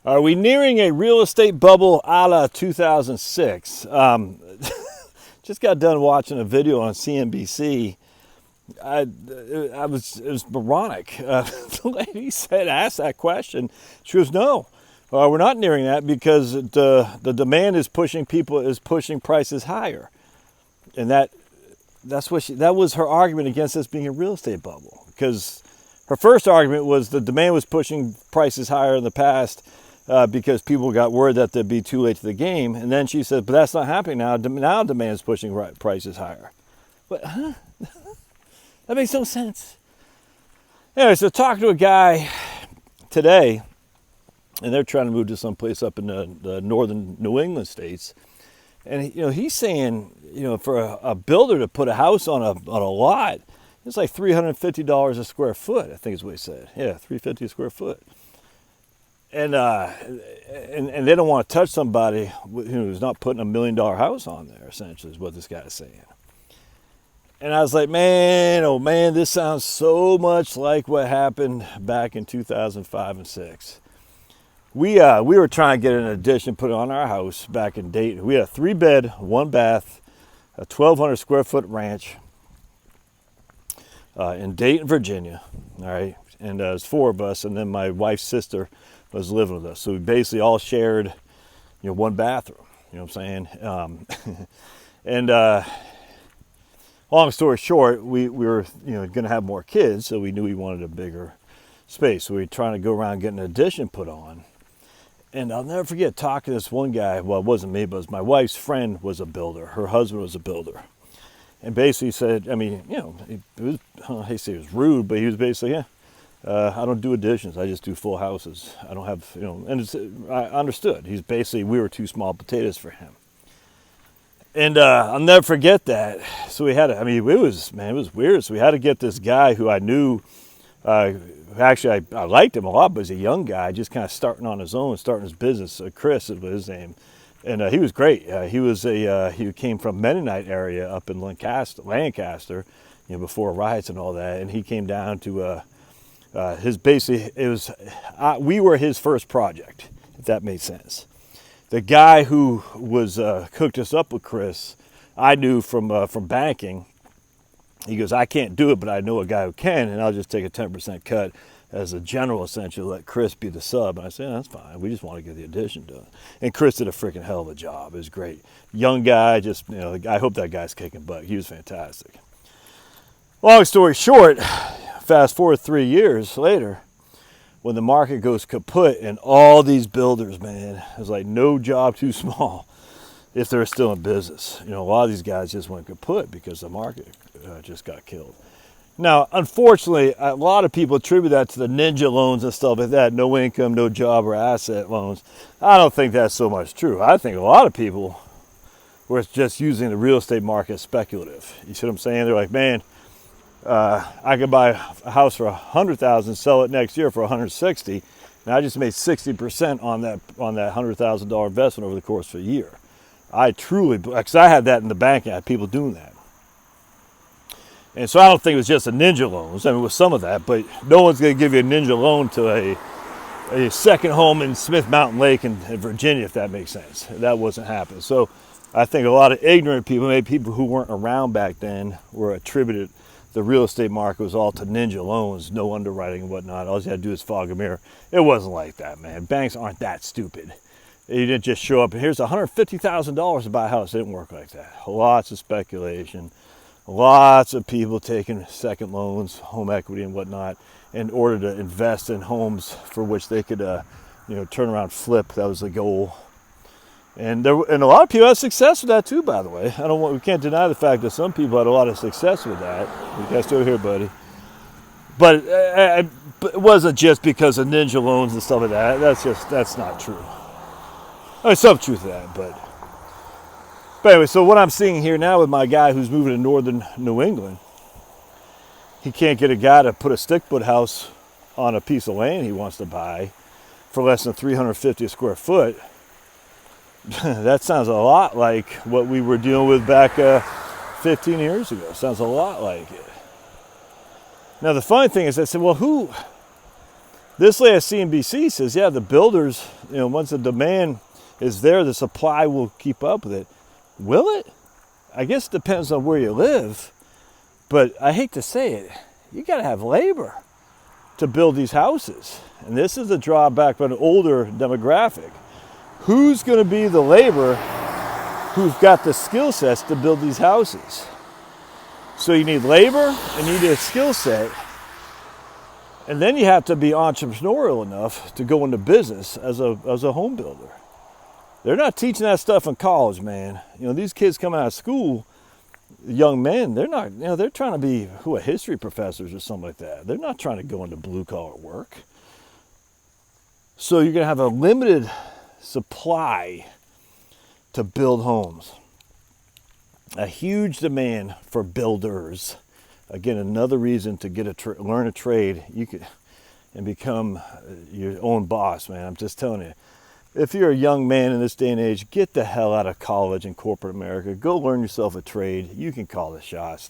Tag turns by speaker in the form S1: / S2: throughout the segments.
S1: Are we nearing a real estate bubble a la 2006? Just got done watching a video on CNBC. It was moronic. The lady asked that question. She goes, "No, we're not nearing that because the demand is pushing prices higher," and that was her argument against this being a real estate bubble. Because her first argument was the demand was pushing prices higher in the past. Because people got worried that they'd be too late to the game. And then she said, but that's not happening now. Now demand is pushing prices higher. But, that makes no sense. Anyway, so talking to a guy today, and they're trying to move to some place up in the northern New England states. And, he's saying, for a builder to put a house on a lot, it's like $350 a square foot, I think is what he said. Yeah, $350 a square foot. And they don't want to touch somebody who's not putting $1 million house on there, essentially, is what this guy is saying. And I was like, man, oh man, this sounds so much like what happened back in 2005 and 6. We were trying to get an addition put on our house back in Dayton. We had a 3-bed, 1-bath, a 1,200 square foot ranch in Dayton, Virginia. All right, and there's 4 of us, and then my wife's sister was living with us. So we basically all shared, 1 bathroom. You know what I'm saying? And long story short, we were, going to have more kids, so we knew we wanted a bigger space. So we were trying to go around getting an addition put on. And I'll never forget talking to this one guy. Well, it wasn't me, but it was my wife's friend was a builder. Her husband was a builder. And basically said, it was, I hate to say it was rude, but he was basically, I don't do additions. I just do full houses. I don't have, and I understood. We were 2 small potatoes for him. And I'll never forget that. So we had it was weird. So we had to get this guy who I knew, actually I liked him a lot, but he's a young guy, just kind of starting on his own, starting his business. Chris is his name. And he was great. He came from Mennonite area up in Lancaster, before riots and all that. And he came down to, we were his first project, if that made sense. The guy who was hooked us up with Chris, I knew from banking. He goes, I can't do it, but I know a guy who can, and I'll just take a 10% cut as a general, essentially, let Chris be the sub. And I said, that's fine. We just want to get the addition done. And Chris did a freaking hell of a job. It was great. Young guy, I hope that guy's kicking butt. He was fantastic. Long story short, fast forward 3 years later, when the market goes kaput and all these builders, man, it's like no job too small if they're still in business. A lot of these guys just went kaput because the market just got killed. Now, unfortunately, a lot of people attribute that to the ninja loans and stuff like that, no income, no job, or asset loans. I don't think that's so much true. I think a lot of people were just using the real estate market speculative. You see what I'm saying? They're like, man, I could buy a house for $100,000, sell it next year for $160,000, and I just made 60% on that $100,000 investment over the course of a year. I truly, because I had that in the bank, I had people doing that. And so I don't think it was just a ninja loans. I mean, it was some of that, but no one's going to give you a ninja loan to a second home in Smith Mountain Lake in Virginia, if that makes sense. That wasn't happening. So I think a lot of ignorant people, maybe people who weren't around back then, were attributed the real estate market was all to ninja loans, no underwriting and whatnot. All you had to do is fog a mirror. It wasn't like that, man. Banks aren't that stupid. You didn't just show up and here's $150,000 to buy a house. It didn't work like that. Lots of speculation. Lots of people taking second loans, home equity and whatnot, in order to invest in homes for which they could, turn around, flip. That was the goal. And a lot of people had success with that too, by the way. We can't deny the fact that some people had a lot of success with that. You guys still here, buddy? But it wasn't just because of ninja loans and stuff like that. That's not true. There's some truth to that, but anyway, so what I'm seeing here now with my guy who's moving to northern New England, he can't get a guy to put a stick-built house on a piece of land he wants to buy for less than $350 a square foot. That sounds a lot like what we were dealing with back 15 years ago. Sounds a lot like it. Now, the funny thing is, I said, well, This lady at CNBC says, yeah, the builders, once the demand is there, the supply will keep up with it. Will it? I guess it depends on where you live. But I hate to say it, you got to have labor to build these houses. And this is a drawback for an older demographic. Who's going to be the labor who's got the skill sets to build these houses? So you need labor and you need a skill set. And then you have to be entrepreneurial enough to go into business as a home builder. They're not teaching that stuff in college, man. These kids coming out of school, young men, they're not, they're trying to be history professors or something like that. They're not trying to go into blue collar work. So you're going to have a limited supply to build homes. A huge demand for builders. Again, another reason to get learn a trade. You could and become your own boss, man. I'm just telling you. If you're a young man in this day and age, get the hell out of college in corporate America. Go learn yourself a trade. You can call the shots.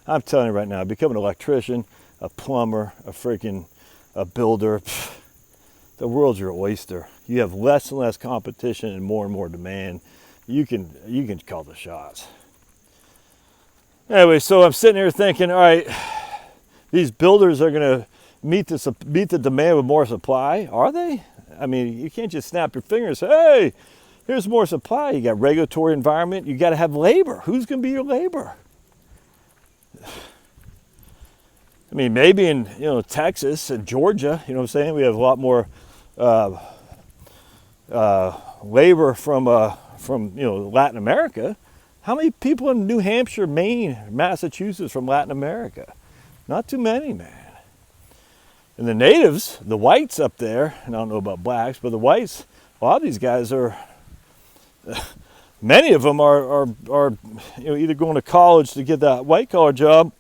S1: I'm telling you right now, become an electrician, a plumber, a builder. The world's your oyster. You have less and less competition and more demand. You can call the shots. Anyway, so I'm sitting here thinking, all right, these builders are going to meet the demand with more supply. Are they? I mean, you can't just snap your fingers and say, hey, here's more supply. You got regulatory environment. You got to have labor. Who's going to be your labor? I mean, maybe in Texas and Georgia, you know what I'm saying? We have a lot more labor from Latin America. How many people in New Hampshire, Maine, Massachusetts from Latin America? Not too many, man. And the natives, the whites up there, and I don't know about blacks, but the whites, a lot of these guys are, many of them are either going to college to get that white collar job.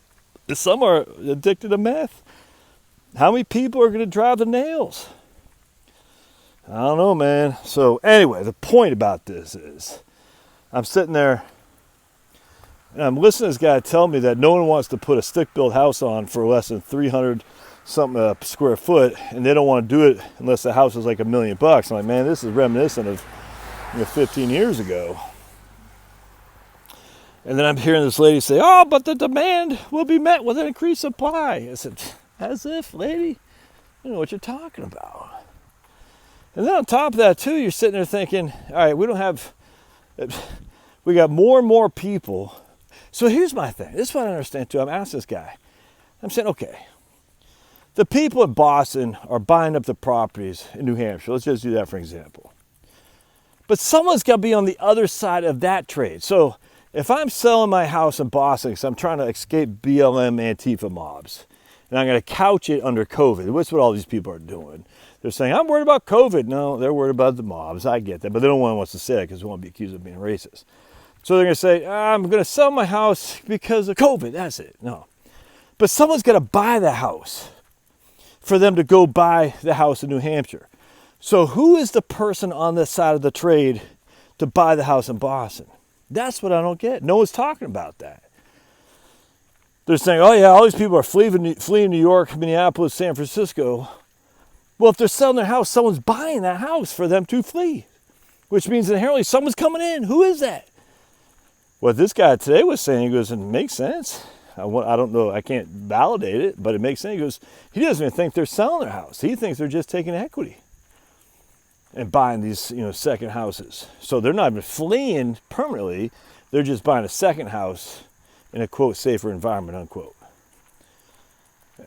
S1: Some are addicted to meth. How many people are going to drive the nails? I don't know, man. So anyway, the point about this is I'm sitting there and I'm listening to this guy tell me that no one wants to put a stick-built house on for less than 300 something square foot, and they don't want to do it unless the house is like $1 million. I'm like, man, this is reminiscent of 15 years ago. And then I'm hearing this lady say, oh, but the demand will be met with an increased supply. I said, as if, lady, you know what you're talking about. And then on top of that, too, you're sitting there thinking, all right, we got more and more people. So here's my thing. This is what I understand, too. I'm asking this guy. I'm saying, okay, the people in Boston are buying up the properties in New Hampshire. Let's just do that for example. But someone's got to be on the other side of that trade. So if I'm selling my house in Boston because I'm trying to escape BLM Antifa mobs, and I'm going to couch it under COVID, that's what all these people are doing. They're saying, I'm worried about COVID. No, they're worried about the mobs. I get that. But they don't want to say it because they want to be accused of being racist. So they're going to say, I'm going to sell my house because of COVID. That's it. No. But someone's got to buy the house for them to go buy the house in New Hampshire. So who is the person on this side of the trade to buy the house in Boston? That's what I don't get. No one's talking about that. They're saying, oh yeah, all these people are fleeing New York, Minneapolis, San Francisco. Well, if they're selling their house, someone's buying that house for them to flee, which means inherently someone's coming in. Who is that? What this guy today was saying, he goes, it makes sense. I don't know, I can't validate it, but it makes sense. He goes, he doesn't even think they're selling their house. He thinks they're just taking equity and buying these, second houses. So they're not even fleeing permanently. They're just buying a second house in a, quote, safer environment, unquote.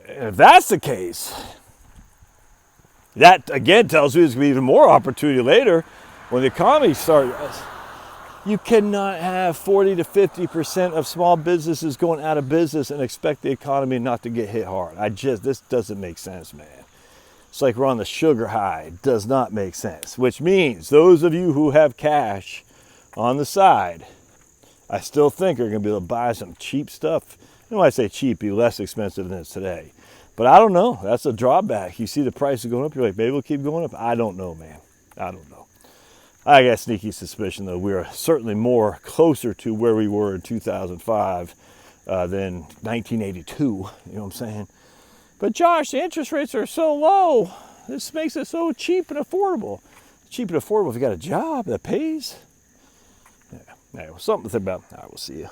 S1: And if that's the case, that again tells me there's going to be even more opportunity later when the economy starts. You cannot have 40 to 50% of small businesses going out of business and expect the economy not to get hit hard. This doesn't make sense, man. It's like we're on the sugar high. It does not make sense, which means those of you who have cash on the side, I still think are going to be able to buy some cheap stuff. And when I say cheap, be less expensive than it's today. But I don't know. That's a drawback. You see the prices going up, you're like, maybe we'll keep going up. I don't know, man. I don't know. I got a sneaky suspicion, though, we are certainly more closer to where we were in 2005 than 1982. You know what I'm saying? But Josh, the interest rates are so low. This makes it so cheap and affordable. Cheap and affordable if you got a job that pays. Yeah, anyway, something to think about. I will see you.